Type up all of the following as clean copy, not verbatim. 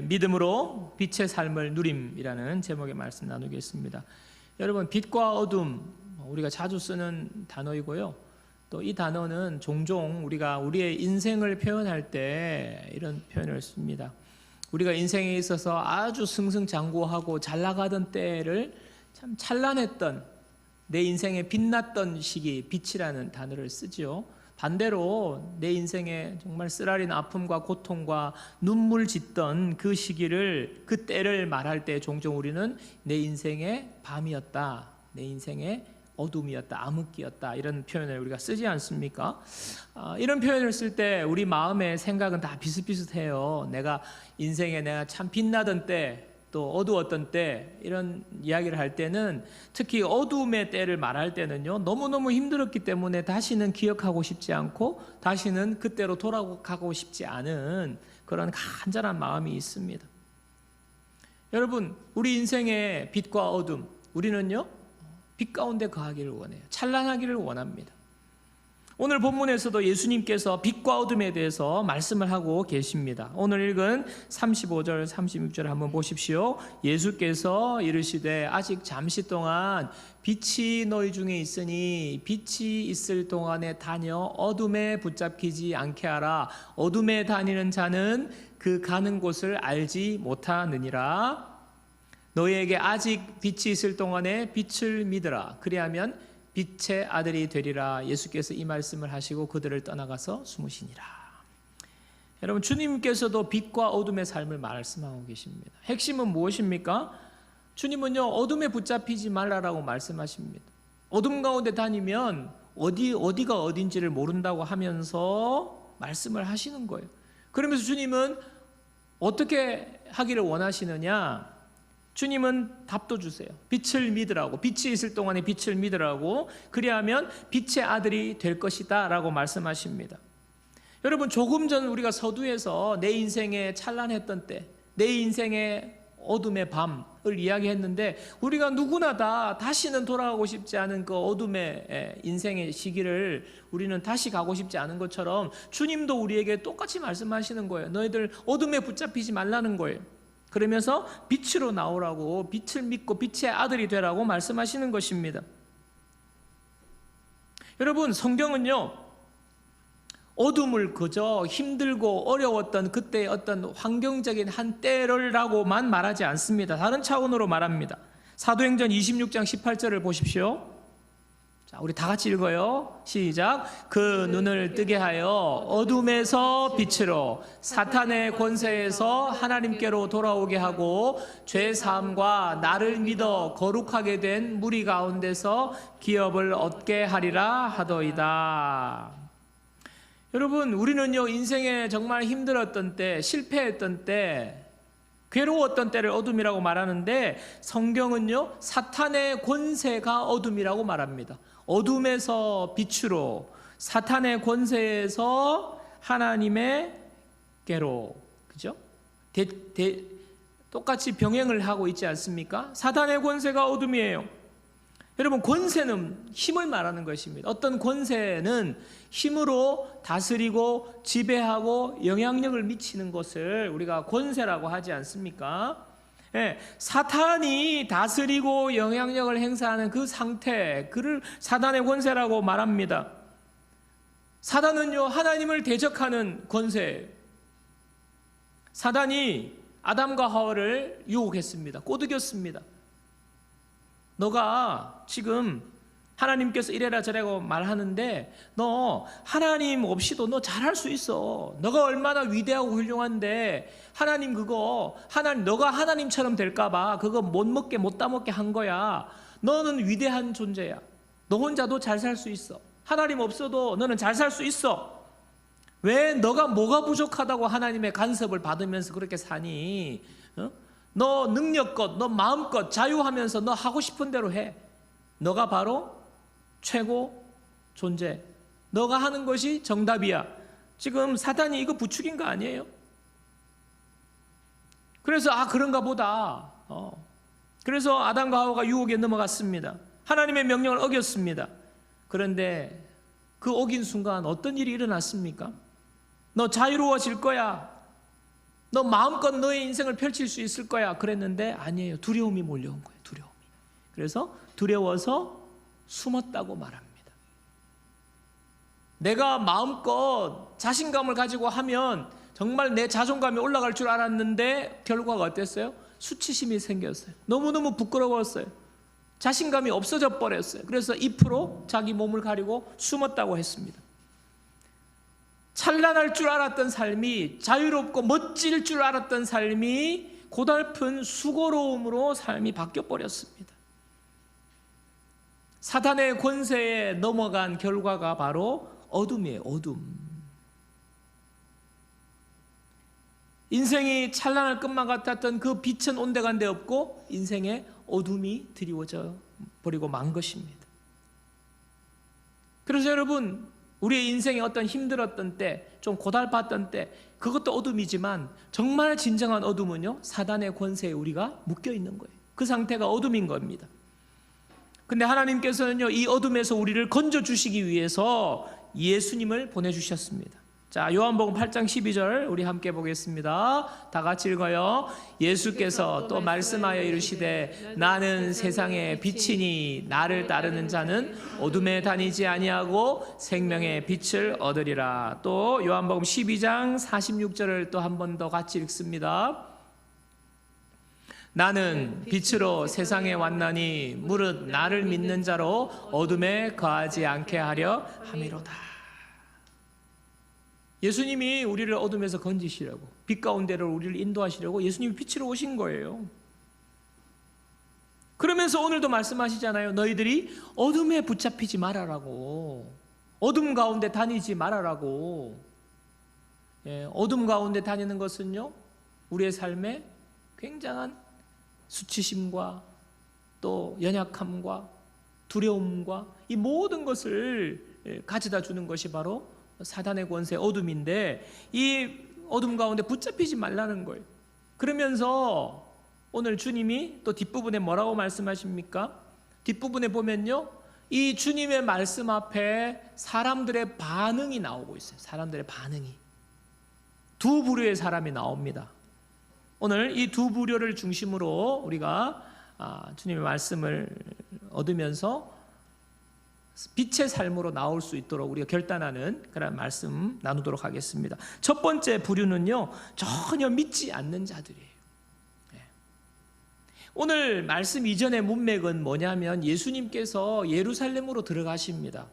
믿음으로 빛의 삶을 누림이라는 제목의 말씀 나누겠습니다. 여러분, 빛과 어둠 우리가 자주 쓰는 단어이고요. 또 이 단어는 종종 우리가 우리의 인생을 표현할 때 이런 표현을 씁니다. 우리가 인생에 있어서 아주 승승장구하고 잘 나가던 때를 참 찬란했던, 내 인생에 빛났던 시기, 빛이라는 단어를 쓰지요. 반대로 내 인생에 정말 쓰라린 아픔과 고통과 눈물 짓던 그 시기를, 그 때를 말할 때 종종 우리는 내 인생의 밤이었다, 내 인생의 어둠이었다, 암흑기였다, 이런 표현을 우리가 쓰지 않습니까? 이런 표현을 쓸 때 우리 마음의 생각은 다 비슷비슷해요. 내가 인생에 내가 참 빛나던 때, 또 어두웠던 때, 이런 이야기를 할 때는, 특히 어둠의 때를 말할 때는요, 너무너무 힘들었기 때문에 다시는 기억하고 싶지 않고 다시는 그때로 돌아가고 싶지 않은 그런 간절한 마음이 있습니다. 여러분, 우리 인생의 빛과 어둠, 우리는요 빛 가운데 거하기를 원해요. 찬란하기를 원합니다. 오늘 본문에서도 예수님께서 빛과 어둠에 대해서 말씀을 하고 계십니다. 오늘 읽은 35절, 36절 한번 보십시오. 예수께서 이르시되 아직 잠시 동안 빛이 너희 중에 있으니 빛이 있을 동안에 다녀 어둠에 붙잡히지 않게 하라. 어둠에 다니는 자는 그 가는 곳을 알지 못하느니라. 너희에게 아직 빛이 있을 동안에 빛을 믿으라. 그리하면 빛의 아들이 되리라. 예수께서 이 말씀을 하시고 그들을 떠나가서 숨으시니라. 여러분, 주님께서도 빛과 어둠의 삶을 말씀하고 계십니다. 핵심은 무엇입니까? 주님은요, 어둠에 붙잡히지 말라라고 말씀하십니다. 어둠 가운데 다니면 어디가 어딘지를 모른다고 하면서 말씀을 하시는 거예요. 그러면서 주님은 어떻게 하기를 원하시느냐? 주님은 답도 주세요. 빛을 믿으라고, 빛이 있을 동안에 빛을 믿으라고, 그리하면 빛의 아들이 될 것이다 라고 말씀하십니다. 여러분, 조금 전 우리가 서두에서 내 인생의 찬란했던 때, 내 인생의 어둠의 밤을 이야기했는데, 우리가 누구나 다 다시는 돌아가고 싶지 않은 그 어둠의 인생의 시기를 우리는 다시 가고 싶지 않은 것처럼 주님도 우리에게 똑같이 말씀하시는 거예요. 너희들 어둠에 붙잡히지 말라는 거예요. 그러면서 빛으로 나오라고, 빛을 믿고 빛의 아들이 되라고 말씀하시는 것입니다. 여러분, 성경은요, 어둠을 그저 힘들고 어려웠던 그때의 어떤 환경적인 한 때를라고만 말하지 않습니다. 다른 차원으로 말합니다. 사도행전 26장 18절을 보십시오. 자, 우리 다 같이 읽어요. 시작. 그 눈을 뜨게 하여 어둠에서 빛으로, 사탄의 권세에서 하나님께로 돌아오게 하고, 죄 사함과 나를 믿어 거룩하게 된 무리 가운데서 기업을 얻게 하리라 하더이다. 여러분, 우리는요, 인생에 정말 힘들었던 때, 실패했던 때, 괴로웠던 때를 어둠이라고 말하는데, 성경은요, 사탄의 권세가 어둠이라고 말합니다. 어둠에서 빛으로, 사탄의 권세에서 하나님의께로, 그죠? 똑같이 병행을 하고 있지 않습니까? 사탄의 권세가 어둠이에요. 여러분, 권세는 힘을 말하는 것입니다. 어떤 권세는 힘으로 다스리고 지배하고 영향력을 미치는 것을 우리가 권세라고 하지 않습니까? 예, 사탄이 다스리고 영향력을 행사하는 그 상태, 그를 사탄의 권세라고 말합니다. 사탄은요, 하나님을 대적하는 권세예요. 사탄이 아담과 하와를 유혹했습니다. 꼬드겼습니다. 너가 지금 하나님께서 이래라 저래라고 말하는데 너 하나님 없이도 너 잘할 수 있어. 너가 얼마나 위대하고 훌륭한데 하나님 너가 하나님처럼 될까봐 그거 못 따먹게 한 거야. 너는 위대한 존재야. 너 혼자도 잘 살 수 있어. 하나님 없어도 너는 잘 살 수 있어. 왜 너가 뭐가 부족하다고 하나님의 간섭을 받으면서 그렇게 사니? 너 능력껏, 너 마음껏 자유하면서 너 하고 싶은 대로 해. 너가 바로 최고 존재. 너가 하는 것이 정답이야. 지금 사탄이 이거 부추긴 거 아니에요? 그래서 그런가 보다. 그래서 아담과 하와가 유혹에 넘어갔습니다. 하나님의 명령을 어겼습니다. 그런데 그 어긴 순간 어떤 일이 일어났습니까? 너 자유로워질 거야. 너 마음껏 너의 인생을 펼칠 수 있을 거야. 그랬는데 아니에요. 두려움이 몰려온 거예요. 두려움이. 그래서 두려워서 숨었다고 말합니다. 내가 마음껏 자신감을 가지고 하면 정말 내 자존감이 올라갈 줄 알았는데 결과가 어땠어요? 수치심이 생겼어요. 너무너무 부끄러웠어요. 자신감이 없어져 버렸어요. 그래서 잎으로 자기 몸을 가리고 숨었다고 했습니다. 찬란할 줄 알았던 삶이, 자유롭고 멋질 줄 알았던 삶이 고달픈 수고로움으로 삶이 바뀌어 버렸습니다. 사단의 권세에 넘어간 결과가 바로 어둠이에요. 어둠. 인생이 찬란할 것만 같았던 그 빛은 온데간데 없고 인생의 어둠이 드리워져 버리고 만 것입니다. 그래서 여러분, 우리의 인생에 어떤 힘들었던 때, 좀 고달팠던 때, 그것도 어둠이지만 정말 진정한 어둠은요, 사단의 권세에 우리가 묶여 있는 거예요. 그 상태가 어둠인 겁니다. 근데 하나님께서는요, 이 어둠에서 우리를 건져주시기 위해서 예수님을 보내주셨습니다. 자, 요한복음 8장 12절 우리 함께 보겠습니다. 다 같이 읽어요. 예수께서 또 말씀하여 이르시되 나는 세상의 빛이니 나를 따르는 자는 어둠에 다니지 아니하고 생명의 빛을 얻으리라. 또 요한복음 12장 46절을 또 한 번 더 같이 읽습니다. 나는 빛으로 세상에 왔나니 무릇 나를 믿는 자로 어둠에 거하지 않게 하려 함이로다. 예수님이 우리를 어둠에서 건지시려고, 빛 가운데로 우리를 인도하시려고 예수님이 빛으로 오신 거예요. 그러면서 오늘도 말씀하시잖아요. 너희들이 어둠에 붙잡히지 말아라고, 어둠 가운데 다니지 말아라고. 어둠 가운데 다니는 것은요, 우리의 삶에 굉장한 수치심과 또 연약함과 두려움과 이 모든 것을 가져다 주는 것이 바로 사단의 권세, 어둠인데 이 어둠 가운데 붙잡히지 말라는 거예요. 그러면서 오늘 주님이 또 뒷부분에 뭐라고 말씀하십니까? 뒷부분에 보면요, 이 주님의 말씀 앞에 사람들의 반응이 나오고 있어요. 사람들의 반응이. 두 부류의 사람이 나옵니다. 오늘 이 두 부류를 중심으로 우리가 주님의 말씀을 얻으면서 빛의 삶으로 나올 수 있도록 우리가 결단하는 그런 말씀 나누도록 하겠습니다. 첫 번째 부류는요, 전혀 믿지 않는 자들이에요. 오늘 말씀 이전의 문맥은 뭐냐면 예수님께서 예루살렘으로 들어가십니다.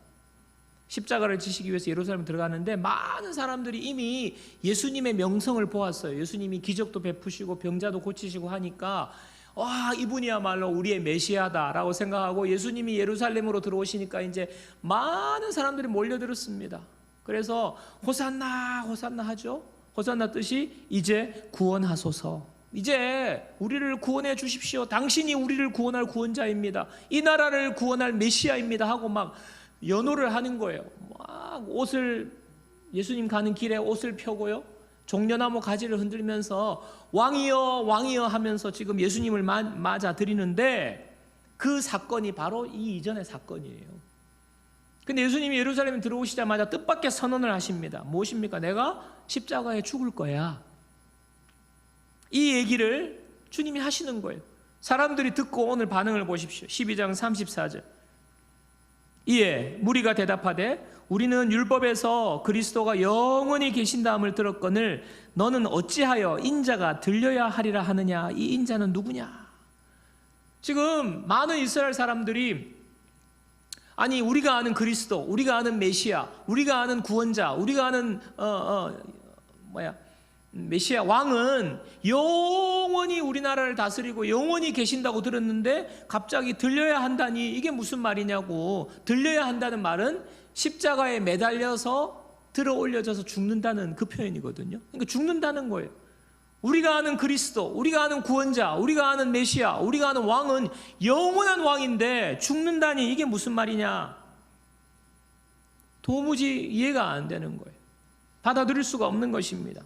십자가를 지시기 위해서 예루살렘 들어가는데 많은 사람들이 이미 예수님의 명성을 보았어요. 예수님이 기적도 베푸시고 병자도 고치시고 하니까 와, 이분이야말로 우리의 메시아다라고 생각하고 예수님이 예루살렘으로 들어오시니까 이제 많은 사람들이 몰려들었습니다. 그래서 호산나 호산나 하죠. 호산나 뜻이 이제 구원하소서, 이제 우리를 구원해 주십시오, 당신이 우리를 구원할 구원자입니다, 이 나라를 구원할 메시아입니다 하고 막 연호를 하는 거예요. 막 옷을, 예수님 가는 길에 옷을 펴고요, 종려나무 가지를 흔들면서 왕이여 왕이여 하면서 지금 예수님을 맞아 드리는데 그 사건이 바로 이 이전의 사건이에요. 근데 예수님이 예루살렘에 들어오시자마자 뜻밖의 선언을 하십니다. 무엇입니까? 내가 십자가에 죽을 거야. 이 얘기를 주님이 하시는 거예요. 사람들이 듣고 오늘 반응을 보십시오. 12장 34절. 이에 무리가 대답하되 우리는 율법에서 그리스도가 영원히 계신다함을 들었거늘 너는 어찌하여 인자가 들려야 하리라 하느냐? 이 인자는 누구냐? 지금 많은 이스라엘 사람들이 아니, 우리가 아는 그리스도, 우리가 아는 메시아, 우리가 아는 구원자, 우리가 아는 메시아 왕은 영원히 우리나라를 다스리고 영원히 계신다고 들었는데 갑자기 들려야 한다니 이게 무슨 말이냐고. 들려야 한다는 말은 십자가에 매달려서 들어 올려져서 죽는다는 그 표현이거든요. 그러니까 죽는다는 거예요. 우리가 아는 그리스도, 우리가 아는 구원자, 우리가 아는 메시아, 우리가 아는 왕은 영원한 왕인데 죽는다니 이게 무슨 말이냐. 도무지 이해가 안 되는 거예요. 받아들일 수가 없는 것입니다.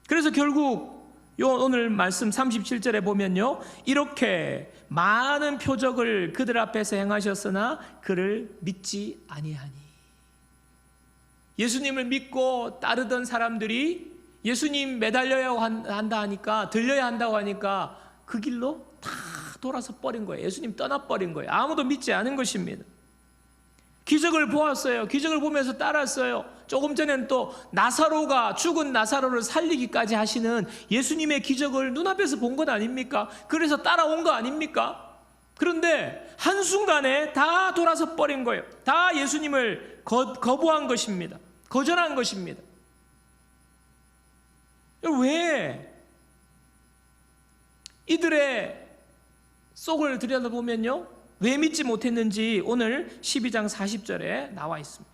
그래서 결국 오늘 말씀 37절에 보면요, 이렇게 많은 표적을 그들 앞에서 행하셨으나 그를 믿지 아니하니. 예수님을 믿고 따르던 사람들이 예수님 매달려야 한다 하니까, 들려야 한다고 하니까 그 길로 다 돌아서 버린 거예요. 예수님 떠나버린 거예요. 아무도 믿지 않은 것입니다. 기적을 보았어요. 기적을 보면서 따랐어요. 조금 전에는 또 나사로가, 죽은 나사로를 살리기까지 하시는 예수님의 기적을 눈앞에서 본 것 아닙니까? 그래서 따라온 거 아닙니까? 그런데 한순간에 다 돌아서 버린 거예요. 다 예수님을 거부한 것입니다. 거절한 것입니다. 왜? 이들의 속을 들여다보면요, 왜 믿지 못했는지 오늘 12장 40절에 나와 있습니다.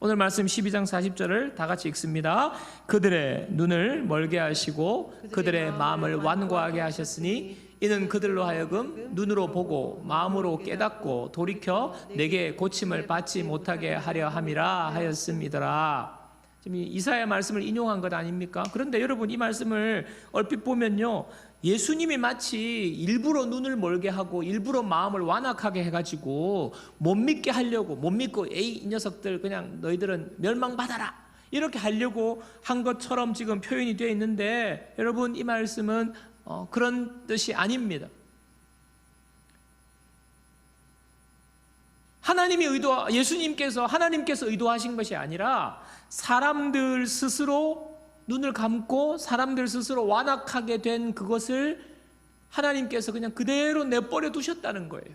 오늘 말씀 12장 40절을 다 같이 읽습니다. 그들의 눈을 멀게 하시고 그들의 마음을 완고하게 하셨으니 이는 그들로 하여금 눈으로 보고 마음으로 깨닫고 돌이켜 내게 고침을 받지 못하게 하려 함이라 하였음이더라. 지금 이사야 말씀을 인용한 것 아닙니까? 그런데 여러분, 이 말씀을 얼핏 보면요, 예수님이 마치 일부러 눈을 멀게 하고 일부러 마음을 완악하게 해가지고 못 믿게 하려고, 못 믿고 에이 이 녀석들 그냥 너희들은 멸망받아라 이렇게 하려고 한 것처럼 지금 표현이 되어 있는데, 여러분, 이 말씀은 그런 뜻이 아닙니다. 예수님께서 하나님께서 의도하신 것이 아니라 사람들 스스로 눈을 감고 사람들 스스로 완악하게 된 그것을 하나님께서 그냥 그대로 내버려 두셨다는 거예요.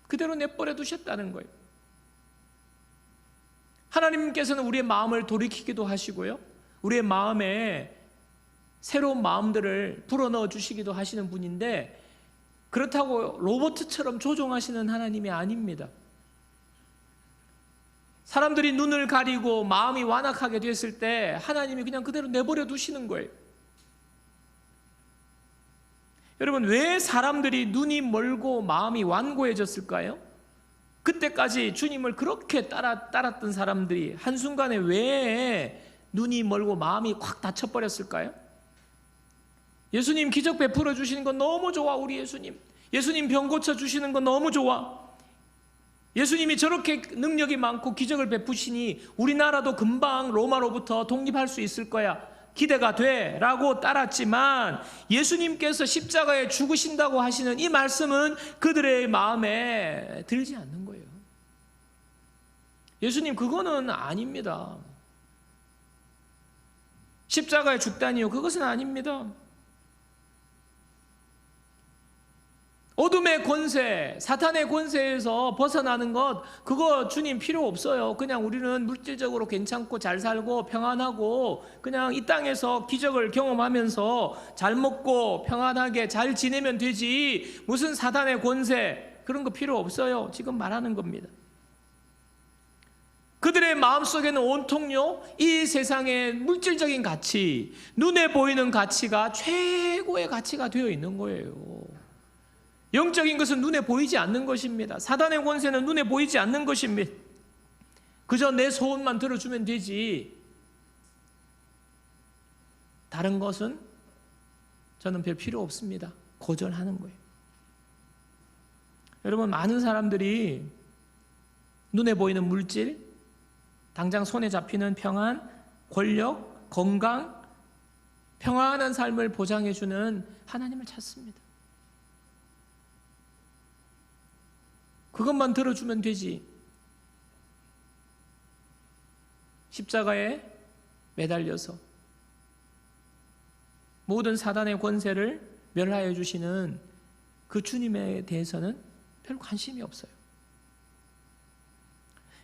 그대로 내버려 두셨다는 거예요. 하나님께서는 우리의 마음을 돌이키기도 하시고요, 우리의 마음에 새로운 마음들을 불어넣어 주시기도 하시는 분인데, 그렇다고 로봇처럼 조종하시는 하나님이 아닙니다. 사람들이 눈을 가리고 마음이 완악하게 됐을 때 하나님이 그냥 그대로 내버려 두시는 거예요. 여러분, 왜 사람들이 눈이 멀고 마음이 완고해졌을까요? 그때까지 주님을 그렇게 따랐던 사람들이 한순간에 왜 눈이 멀고 마음이 확 닫혀버렸을까요? 예수님 기적 베풀어 주시는 건 너무 좋아. 우리 예수님 병 고쳐 주시는 건 너무 좋아. 예수님이 저렇게 능력이 많고 기적을 베푸시니 우리나라도 금방 로마로부터 독립할 수 있을 거야, 기대가 돼 라고 따랐지만, 예수님께서 십자가에 죽으신다고 하시는 이 말씀은 그들의 마음에 들지 않는 거예요. 예수님 그거는 아닙니다. 십자가에 죽다니요, 그것은 아닙니다. 어둠의 권세, 사탄의 권세에서 벗어나는 것, 그거 주님 필요 없어요. 그냥 우리는 물질적으로 괜찮고 잘 살고 평안하고 그냥 이 땅에서 기적을 경험하면서 잘 먹고 평안하게 잘 지내면 되지, 무슨 사탄의 권세 그런 거 필요 없어요. 지금 말하는 겁니다. 그들의 마음속에는 온통요, 이 세상의 물질적인 가치, 눈에 보이는 가치가 최고의 가치가 되어 있는 거예요. 영적인 것은 눈에 보이지 않는 것입니다. 사단의 권세는 눈에 보이지 않는 것입니다. 그저 내 소원만 들어주면 되지, 다른 것은 저는 별 필요 없습니다. 거절하는 거예요. 여러분, 많은 사람들이 눈에 보이는 물질, 당장 손에 잡히는 평안, 권력, 건강, 평안한 삶을 보장해주는 하나님을 찾습니다. 그것만 들어주면 되지. 십자가에 매달려서 모든 사단의 권세를 멸하여 주시는 그 주님에 대해서는 별 관심이 없어요.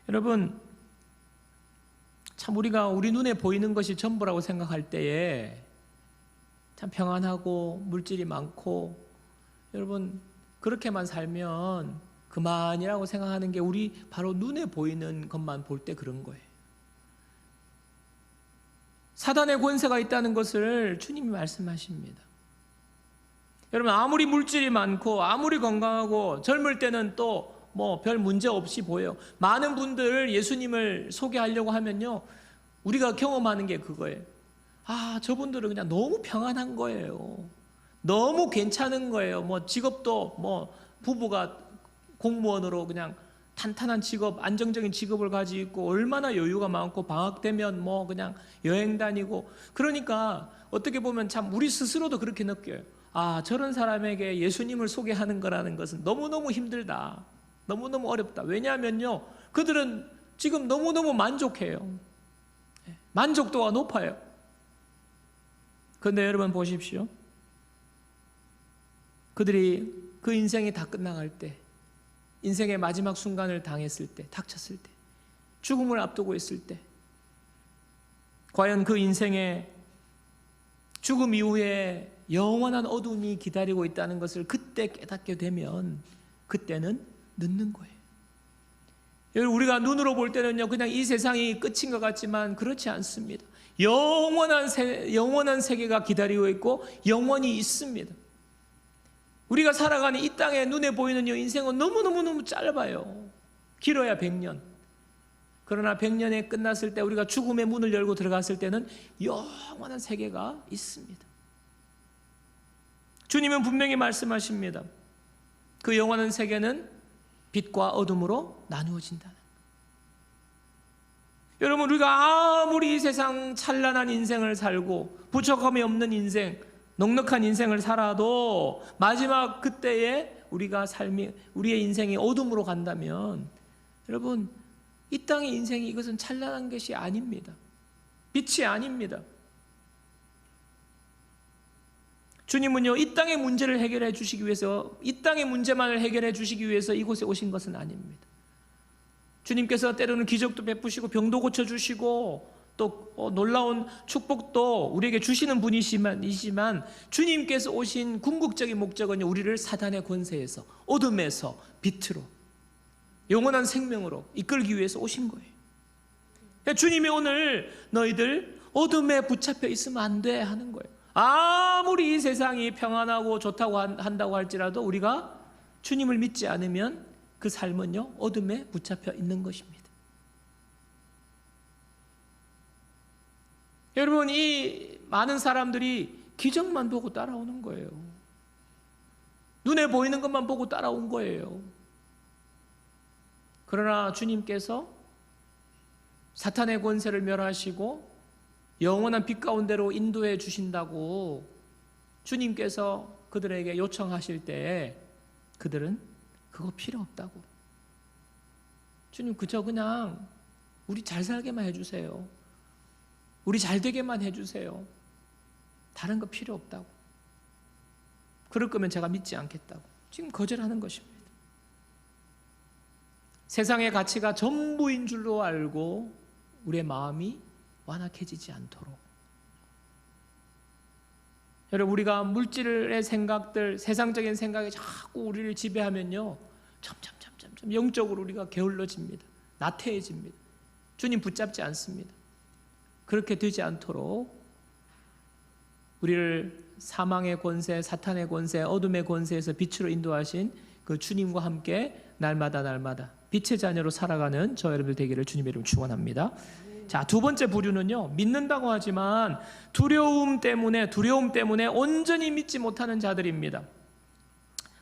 여러분, 참 우리가 우리 눈에 보이는 것이 전부라고 생각할 때에 참 평안하고 물질이 많고, 여러분 그렇게만 살면 그만이라고 생각하는 게 우리 바로 눈에 보이는 것만 볼 때 그런 거예요. 사단의 권세가 있다는 것을 주님이 말씀하십니다. 여러분, 아무리 물질이 많고 아무리 건강하고 젊을 때는 또 뭐 별 문제 없이 보여요. 많은 분들 예수님을 소개하려고 하면요, 우리가 경험하는 게 그거예요. 아, 저분들은 그냥 너무 평안한 거예요. 너무 괜찮은 거예요. 뭐 직업도 뭐 부부가 공무원으로 그냥 탄탄한 직업, 안정적인 직업을 가지고 있고 얼마나 여유가 많고 방학 되면 뭐 그냥 여행 다니고, 그러니까 어떻게 보면 참 우리 스스로도 그렇게 느껴요. 아, 저런 사람에게 예수님을 소개하는 거라는 것은 너무너무 힘들다, 너무너무 어렵다. 왜냐하면요, 그들은 지금 너무너무 만족해요. 만족도가 높아요. 그런데 여러분 보십시오. 그들이 그 인생이 다 끝나갈 때, 인생의 마지막 순간을 당했을 때, 닥쳤을 때, 죽음을 앞두고 있을 때, 과연 그 인생에 죽음 이후에 영원한 어둠이 기다리고 있다는 것을 그때 깨닫게 되면 그때는 늦는 거예요. 여러분, 우리가 눈으로 볼 때는요, 그냥 이 세상이 끝인 것 같지만 그렇지 않습니다. 영원한 세계가 기다리고 있고 영원히 있습니다. 우리가 살아가는 이 땅에 눈에 보이는 이 인생은 너무너무 짧아요. 길어야 100년. 그러나 100년이 끝났을 때, 우리가 죽음의 문을 열고 들어갔을 때는 영원한 세계가 있습니다. 주님은 분명히 말씀하십니다. 그 영원한 세계는 빛과 어둠으로 나누어진다는. 여러분, 우리가 아무리 이 세상 찬란한 인생을 살고 부족함이 없는 인생, 넉넉한 인생을 살아도 마지막 그때에 우리의 인생이 어둠으로 간다면, 여러분, 이 땅의 인생이 이것은 찬란한 것이 아닙니다. 빛이 아닙니다. 주님은요, 이 땅의 문제를 해결해 주시기 위해서, 이 땅의 문제만을 해결해 주시기 위해서 이곳에 오신 것은 아닙니다. 주님께서 때로는 기적도 베푸시고 병도 고쳐주시고 또 놀라운 축복도 우리에게 주시는 분이지만, 주님께서 오신 궁극적인 목적은 우리를 사단의 권세에서, 어둠에서 빛으로, 영원한 생명으로 이끌기 위해서 오신 거예요. 주님이 오늘 너희들 어둠에 붙잡혀 있으면 안 돼 하는 거예요. 아무리 이 세상이 평안하고 좋다고 한다고 할지라도 우리가 주님을 믿지 않으면 그 삶은요, 어둠에 붙잡혀 있는 것입니다. 여러분, 이 많은 사람들이 기적만 보고 따라오는 거예요. 눈에 보이는 것만 보고 따라온 거예요. 그러나 주님께서 사탄의 권세를 멸하시고 영원한 빛 가운데로 인도해 주신다고 주님께서 그들에게 요청하실 때, 그들은 그거 필요 없다고. 주님, 그냥 우리 잘 살게만 해주세요. 우리 잘 되게만 해주세요. 다른 거 필요 없다고. 그럴 거면 제가 믿지 않겠다고 지금 거절하는 것입니다. 세상의 가치가 전부인 줄로 알고 우리의 마음이 완악해지지 않도록. 여러분, 우리가 물질의 생각들, 세상적인 생각이 자꾸 우리를 지배하면요, 점점 영적으로 우리가 게을러집니다. 나태해집니다. 주님 붙잡지 않습니다. 그렇게 되지 않도록 우리를 사망의 권세, 사탄의 권세, 어둠의 권세에서 빛으로 인도하신 그 주님과 함께 날마다 빛의 자녀로 살아가는 저 여러분들 되기를 주님의 이름으로 축원합니다. 자, 두 번째 부류는요, 믿는다고 하지만 두려움 때문에 온전히 믿지 못하는 자들입니다.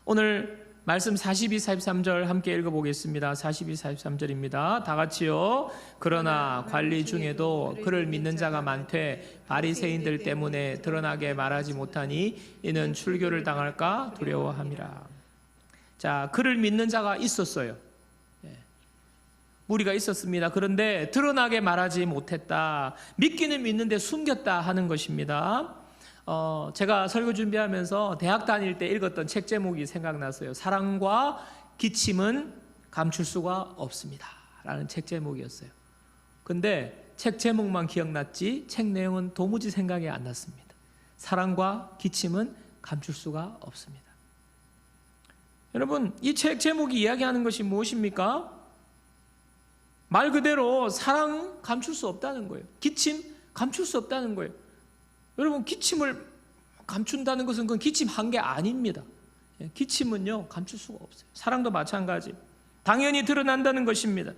오늘 말씀 42, 43절 함께 읽어보겠습니다. 42, 43절입니다. 다 같이요. 그러나 관리 중에도 그를 믿는 자가 많되 바리새인들 때문에 드러나게 말하지 못하니 이는 출교를 당할까 두려워함이라. 자, 그를 믿는 자가 있었어요. 무리가 있었습니다. 그런데 드러나게 말하지 못했다. 믿기는 믿는데 숨겼다 하는 것입니다. 제가 설교 준비하면서 대학 다닐 때 읽었던 책 제목이 생각났어요. 사랑과 기침은 감출 수가 없습니다 라는 책 제목이었어요. 근데 책 제목만 기억났지 책 내용은 도무지 생각이 안 났습니다. 사랑과 기침은 감출 수가 없습니다. 여러분, 이 책 제목이 이야기하는 것이 무엇입니까? 말 그대로 사랑 감출 수 없다는 거예요. 기침 감출 수 없다는 거예요. 여러분, 기침을 감춘다는 것은 그건 기침한 게 아닙니다. 기침은요, 감출 수가 없어요. 사랑도 마찬가지. 당연히 드러난다는 것입니다.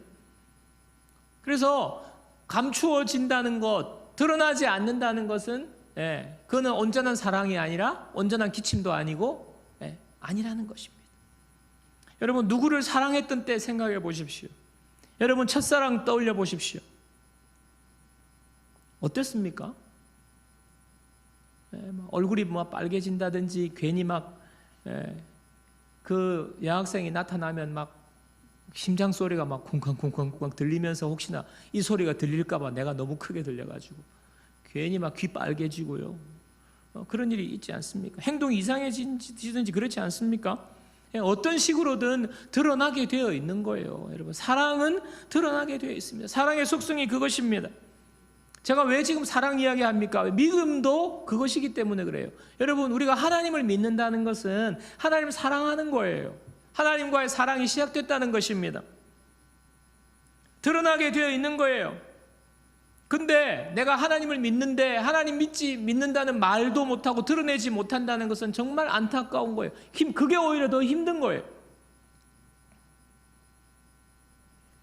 그래서 감추어진다는 것, 드러나지 않는다는 것은 그거는 온전한 사랑이 아니라 온전한 기침도 아니고 아니라는 것입니다. 여러분 누구를 사랑했던 때 생각해 보십시오. 여러분 첫사랑 떠올려 보십시오. 어땠습니까? 얼굴이 빨개진다든지 괜히 그 여학생이 나타나면 심장 소리가 쿵쾅쿵쾅쿵쾅 들리면서 혹시나 이 소리가 들릴까봐 내가 너무 크게 들려가지고 괜히 귀 빨개지고요. 그런 일이 있지 않습니까? 행동이 이상해지든지 그렇지 않습니까? 어떤 식으로든 드러나게 되어 있는 거예요. 여러분 사랑은 드러나게 되어 있습니다. 사랑의 속성이 그것입니다. 제가 왜 지금 사랑 이야기합니까? 믿음도 그것이기 때문에 그래요. 여러분 우리가 하나님을 믿는다는 것은 하나님을 사랑하는 거예요. 하나님과의 사랑이 시작됐다는 것입니다. 드러나게 되어 있는 거예요. 근데 내가 하나님을 믿는데 하나님 믿는다는 말도 못하고 드러내지 못한다는 것은 정말 안타까운 거예요. 그게 오히려 더 힘든 거예요.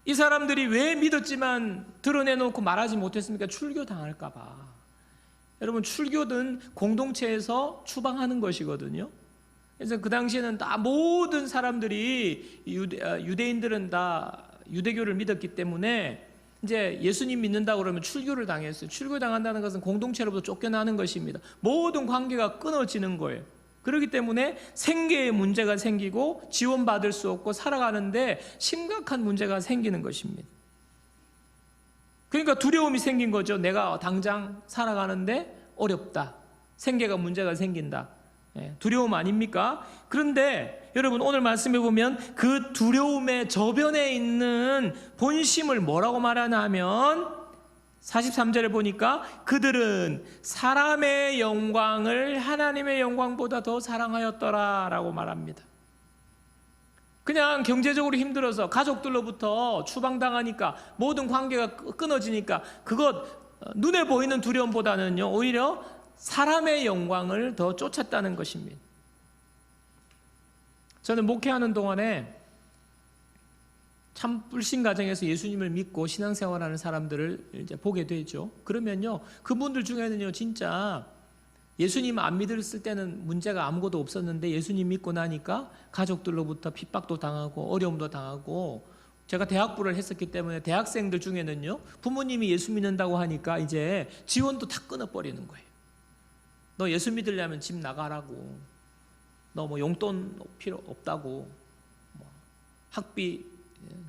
이 사람들이 왜 믿었지만 드러내놓고 말하지 못했습니까? 출교 당할까 봐. 여러분 출교든 공동체에서 추방하는 것이거든요. 그래서 그 당시에는 다 모든 사람들이 유대인들은 다 유대교를 믿었기 때문에 이제 예수님 믿는다고 그러면 출교를 당했어요. 출교당한다는 것은 공동체로부터 쫓겨나는 것입니다. 모든 관계가 끊어지는 거예요. 그렇기 때문에 생계에 문제가 생기고 지원받을 수 없고 살아가는데 심각한 문제가 생기는 것입니다. 그러니까 두려움이 생긴 거죠. 내가 당장 살아가는데 어렵다. 생계가 문제가 생긴다. 두려움 아닙니까? 그런데 여러분 오늘 말씀해 보면 그 두려움의 저변에 있는 본심을 뭐라고 말하나 하면 43절에 보니까 그들은 사람의 영광을 하나님의 영광보다 더 사랑하였더라 라고 말합니다. 그냥 경제적으로 힘들어서 가족들로부터 추방당하니까 모든 관계가 끊어지니까 그것 눈에 보이는 두려움보다는요 오히려 사람의 영광을 더 쫓았다는 것입니다. 저는 목회하는 동안에 참 불신 가정에서 예수님을 믿고 신앙생활하는 사람들을 이제 보게 되죠. 그러면요 그분들 중에는요 진짜 예수님 안 믿었을 때는 문제가 아무것도 없었는데 예수님 믿고 나니까 가족들로부터 핍박도 당하고 어려움도 당하고, 제가 대학부를 했었기 때문에 대학생들 중에는요 부모님이 예수 믿는다고 하니까 이제 지원도 다 끊어버리는 거예요. 너 예수 믿으려면 집 나가라고, 너 용돈 필요 없다고, 학비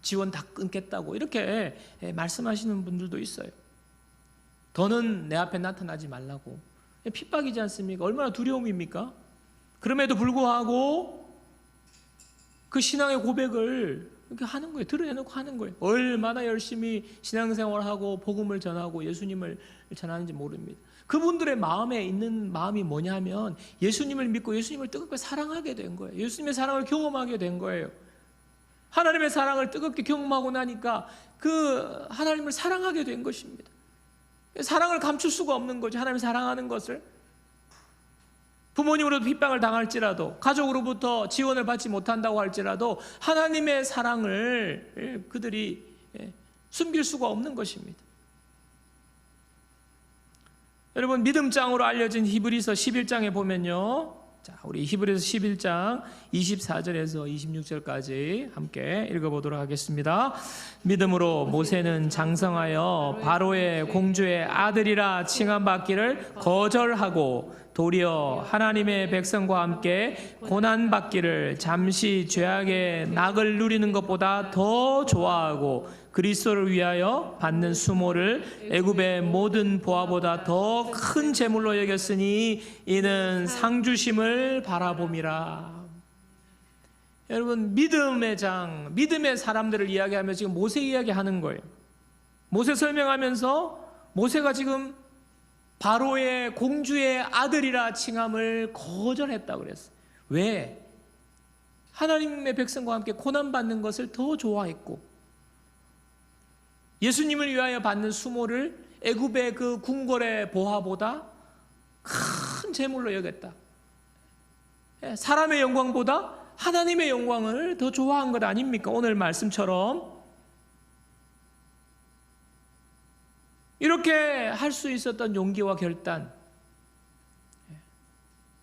지원 다 끊겠다고 이렇게 말씀하시는 분들도 있어요. 더는 내 앞에 나타나지 말라고. 핍박이지 않습니까? 얼마나 두려움입니까? 그럼에도 불구하고 그 신앙의 고백을 이렇게 하는 거예요. 드러내놓고 하는 거예요. 얼마나 열심히 신앙생활하고 복음을 전하고 예수님을 전하는지 모릅니다. 그분들의 마음에 있는 마음이 뭐냐면 예수님을 믿고 예수님을 뜨겁게 사랑하게 된 거예요. 예수님의 사랑을 경험하게 된 거예요. 하나님의 사랑을 뜨겁게 경험하고 나니까 그 하나님을 사랑하게 된 것입니다. 사랑을 감출 수가 없는 거죠. 하나님을 사랑하는 것을. 부모님으로부터 핍박을 당할지라도, 가족으로부터 지원을 받지 못한다고 할지라도 하나님의 사랑을 그들이 숨길 수가 없는 것입니다. 여러분 믿음장으로 알려진 히브리서 11장에 보면요, 자, 우리 히브리서 11장 24절에서 26절까지 함께 읽어보도록 하겠습니다. 믿음으로 모세는 장성하여 바로의 공주의 아들이라 칭함받기를 거절하고 도리어 하나님의 백성과 함께 고난받기를 잠시 죄악의 낙을 누리는 것보다 더 좋아하고 그리스도를 위하여 받는 수모를 애굽의 모든 보화보다 더 큰 재물로 여겼으니 이는 상주심을 바라봄이라. 여러분 믿음의 장, 믿음의 사람들을 이야기하면서 지금 모세 이야기하는 거예요. 모세 설명하면서 모세가 지금 바로의 공주의 아들이라 칭함을 거절했다고 그랬어요. 왜? 하나님의 백성과 함께 고난받는 것을 더 좋아했고 예수님을 위하여 받는 수모를 애굽의 그 궁궐의 보화보다 큰 재물로 여겼다. 사람의 영광보다 하나님의 영광을 더 좋아한 것 아닙니까? 오늘 말씀처럼 이렇게 할 수 있었던 용기와 결단,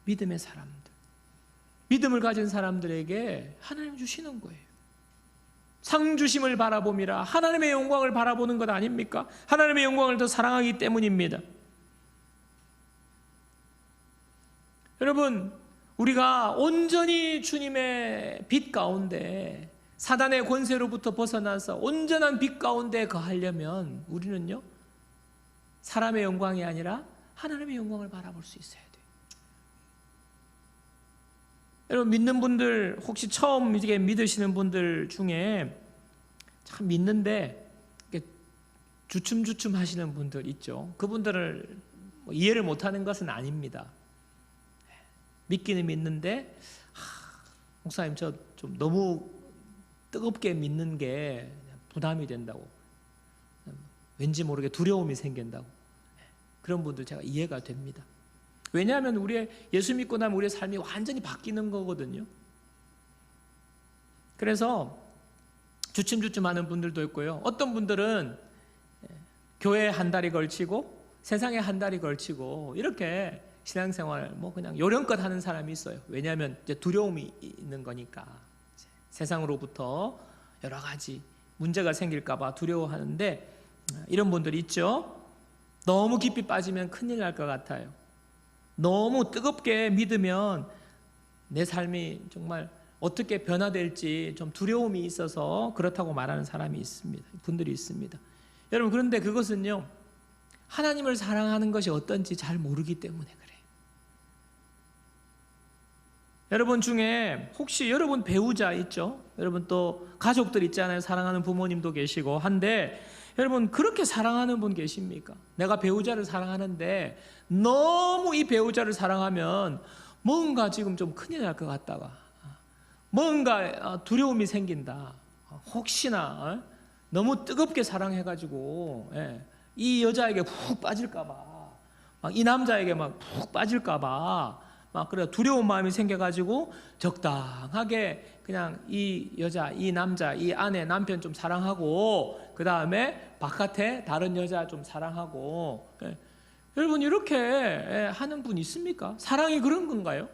믿음의 사람들. 믿음을 가진 사람들에게 하나님 주시는 거예요. 상 주심을 바라봄이라 하나님의 영광을 바라보는 것 아닙니까? 하나님의 영광을 더 사랑하기 때문입니다. 여러분, 우리가 온전히 주님의 빛 가운데 사단의 권세로부터 벗어나서 온전한 빛 가운데 거하려면 우리는요, 사람의 영광이 아니라 하나님의 영광을 바라볼 수 있어야 돼요. 여러분, 믿는 분들, 혹시 처음 이렇게 믿으시는 분들 중에 참 믿는데 주춤주춤 하시는 분들 있죠. 그분들을 이해를 못하는 것은 아닙니다. 믿기는 믿는데 목사님 저 좀 너무 뜨겁게 믿는 게 부담이 된다고, 왠지 모르게 두려움이 생긴다고, 그런 분들 제가 이해가 됩니다. 왜냐하면 우리의 예수 믿고 나면 우리의 삶이 완전히 바뀌는 거거든요. 그래서 주춤주춤하는 분들도 있고요. 어떤 분들은 교회에 한 달이 걸치고 세상에 한 달이 걸치고 이렇게 신앙생활 그냥 요령껏 하는 사람이 있어요. 왜냐하면 이제 두려움이 있는 거니까, 세상으로부터 여러 가지 문제가 생길까 봐 두려워하는데, 이런 분들이 있죠. 너무 깊이 빠지면 큰일 날 것 같아요. 너무 뜨겁게 믿으면 내 삶이 정말 어떻게 변화될지 좀 두려움이 있어서 그렇다고 말하는 사람이 있습니다. 분들이 있습니다. 여러분, 그런데 그것은요, 하나님을 사랑하는 것이 어떤지 잘 모르기 때문에 그래요. 여러분 중에 혹시 여러분 배우자 있죠? 여러분 또 가족들 있잖아요. 사랑하는 부모님도 계시고 한데, 여러분 그렇게 사랑하는 분 계십니까? 내가 배우자를 사랑하는데 너무 이 배우자를 사랑하면 뭔가 지금 좀 큰일 날 것 같다가, 뭔가 두려움이 생긴다. 혹시나 너무 뜨겁게 사랑해가지고 이 여자에게 푹 빠질까봐, 이 남자에게 막 푹 빠질까봐 그래 두려운 마음이 생겨가지고 적당하게 그냥 이 여자, 이 남자, 이 아내, 남편 좀 사랑하고 그 다음에 바깥에 다른 여자 좀 사랑하고, 여러분 이렇게 하는 분 있습니까? 사랑이 그런 건가요?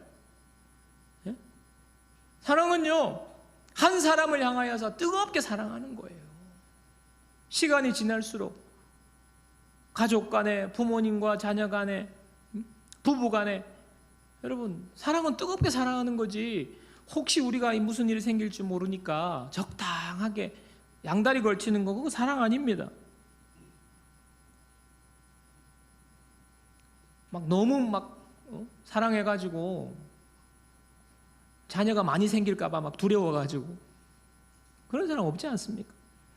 사랑은요, 한 사람을 향하여서 뜨겁게 사랑하는 거예요. 시간이 지날수록 가족 간에, 부모님과 자녀 간에, 부부 간에, 여러분 사랑은 뜨겁게 사랑하는 거지, 혹시 우리가 무슨 일이 생길지 모르니까 적당하게 양다리 걸치는 거, 그거 사랑 아닙니다. 너무 사랑해가지고 자녀가 많이 생길까봐 두려워가지고 그런 사람 없지 않습니까?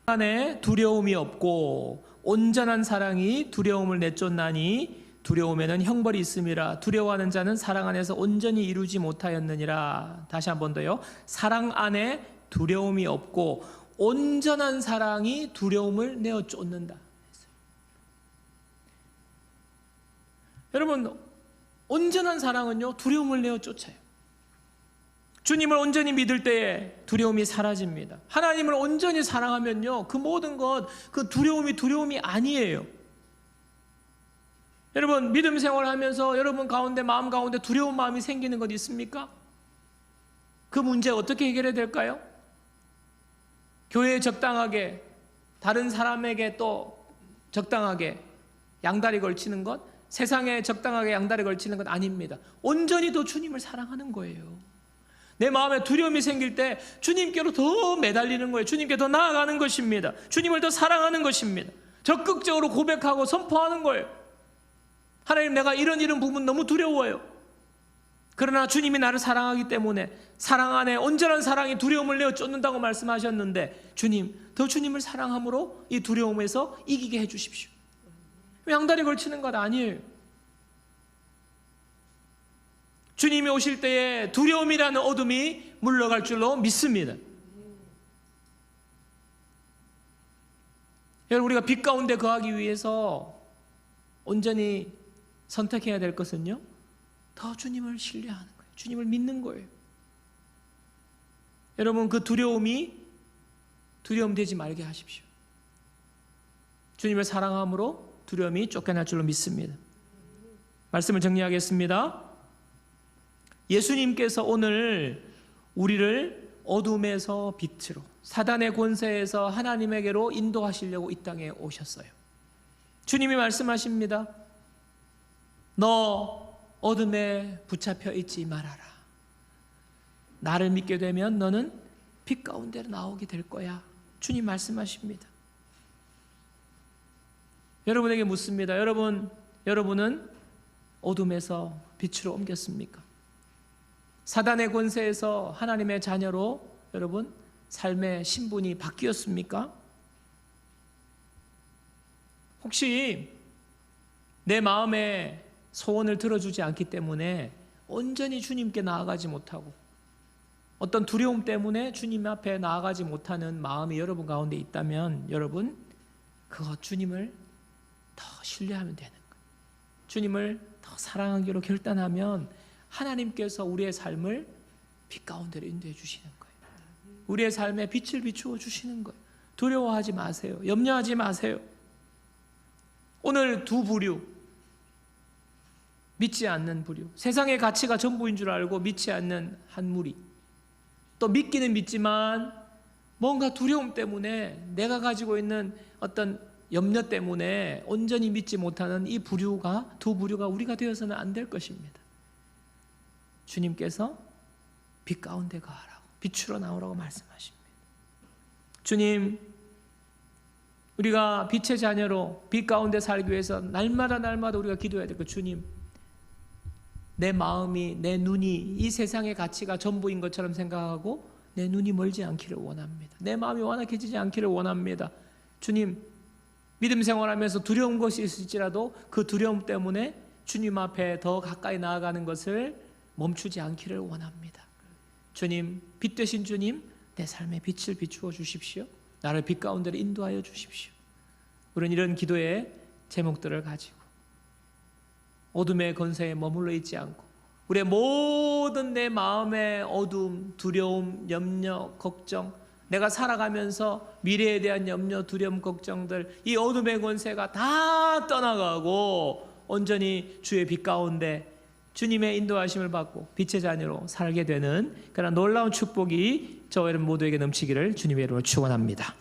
안에 두려움이 없고 온전한 사랑이 두려움을 내쫓나니 두려움에는 형벌이 있음이라. 두려워하는 자는 사랑 안에서 온전히 이루지 못하였느니라. 다시 한 번 더요. 사랑 안에 두려움이 없고 온전한 사랑이 두려움을 내어 쫓는다. 여러분, 온전한 사랑은요, 두려움을 내어 쫓아요. 주님을 온전히 믿을 때에 두려움이 사라집니다. 하나님을 온전히 사랑하면요, 그 모든 것, 그 두려움이 아니에요. 여러분, 믿음 생활하면서 여러분 가운데, 마음 가운데 두려운 마음이 생기는 것 있습니까? 그 문제 어떻게 해결해야 될까요? 교회에 적당하게, 다른 사람에게 또 적당하게 양다리 걸치는 것, 세상에 적당하게 양다리 걸치는 것 아닙니다. 온전히 더 주님을 사랑하는 거예요. 내 마음에 두려움이 생길 때 주님께로 더 매달리는 거예요. 주님께 더 나아가는 것입니다. 주님을 더 사랑하는 것입니다. 적극적으로 고백하고 선포하는 거예요. 하나님, 내가 이런 부분 너무 두려워요. 그러나 주님이 나를 사랑하기 때문에 사랑 안에 온전한 사랑이 두려움을 내어 쫓는다고 말씀하셨는데, 주님, 더 주님을 사랑함으로 이 두려움에서 이기게 해주십시오. 양다리 걸치는 것 아니에요. 주님이 오실 때에 두려움이라는 어둠이 물러갈 줄로 믿습니다. 여러분, 우리가 빛 가운데 거하기 위해서 온전히 선택해야 될 것은요, 더 주님을 신뢰하는 거예요. 주님을 믿는 거예요. 여러분, 그 두려움 되지 말게 하십시오. 주님을 사랑함으로 두려움이 쫓겨날 줄로 믿습니다. 말씀을 정리하겠습니다. 예수님께서 오늘 우리를 어둠에서 빛으로, 사단의 권세에서 하나님에게로 인도하시려고 이 땅에 오셨어요. 주님이 말씀하십니다. 너 어둠에 붙잡혀 있지 말아라. 나를 믿게 되면 너는 빛 가운데로 나오게 될 거야. 주님 말씀하십니다. 여러분에게 묻습니다. 여러분은 어둠에서 빛으로 옮겼습니까? 사단의 권세에서 하나님의 자녀로 여러분 삶의 신분이 바뀌었습니까? 혹시 내 마음의 소원을 들어주지 않기 때문에 온전히 주님께 나아가지 못하고 어떤 두려움 때문에 주님 앞에 나아가지 못하는 마음이 여러분 가운데 있다면 여러분 그거 주님을 더 신뢰하면 되는 거예요. 주님을 더 사랑하기로 결단하면 하나님께서 우리의 삶을 빛 가운데로 인도해 주시는 거예요. 우리의 삶에 빛을 비추어 주시는 거예요. 두려워하지 마세요. 염려하지 마세요. 오늘 두 부류, 믿지 않는 부류, 세상의 가치가 전부인 줄 알고 믿지 않는 한 무리, 또 믿기는 믿지만 뭔가 두려움 때문에 내가 가지고 있는 어떤 염려 때문에 온전히 믿지 못하는 이 부류가, 두 부류가 우리가 되어서는 안 될 것입니다. 주님께서 빛 가운데 가라고, 빛으로 나오라고 말씀하십니다. 주님, 우리가 빛의 자녀로 빛 가운데 살기 위해서 날마다 우리가 기도해야 될 것. 주님, 내 마음이, 내 눈이 이 세상의 가치가 전부인 것처럼 생각하고 내 눈이 멀지 않기를 원합니다. 내 마음이 완악해지지 않기를 원합니다. 주님, 믿음 생활하면서 두려운 것이 있을지라도 그 두려움 때문에 주님 앞에 더 가까이 나아가는 것을 멈추지 않기를 원합니다. 주님, 빛 되신 주님, 내 삶에 빛을 비추어 주십시오. 나를 빛 가운데로 인도하여 주십시오. 우리는 이런 기도의 제목들을 가지고 어둠의 권세에 머물러 있지 않고 우리의 모든 내 마음의 어둠, 두려움, 염려, 걱정, 내가 살아가면서 미래에 대한 염려, 두려움, 걱정들, 이 어둠의 권세가 다 떠나가고 온전히 주의 빛 가운데 주님의 인도하심을 받고 빛의 자녀로 살게 되는 그런 놀라운 축복이 저 여러분 모두에게 넘치기를 주님의 이름으로 축원합니다.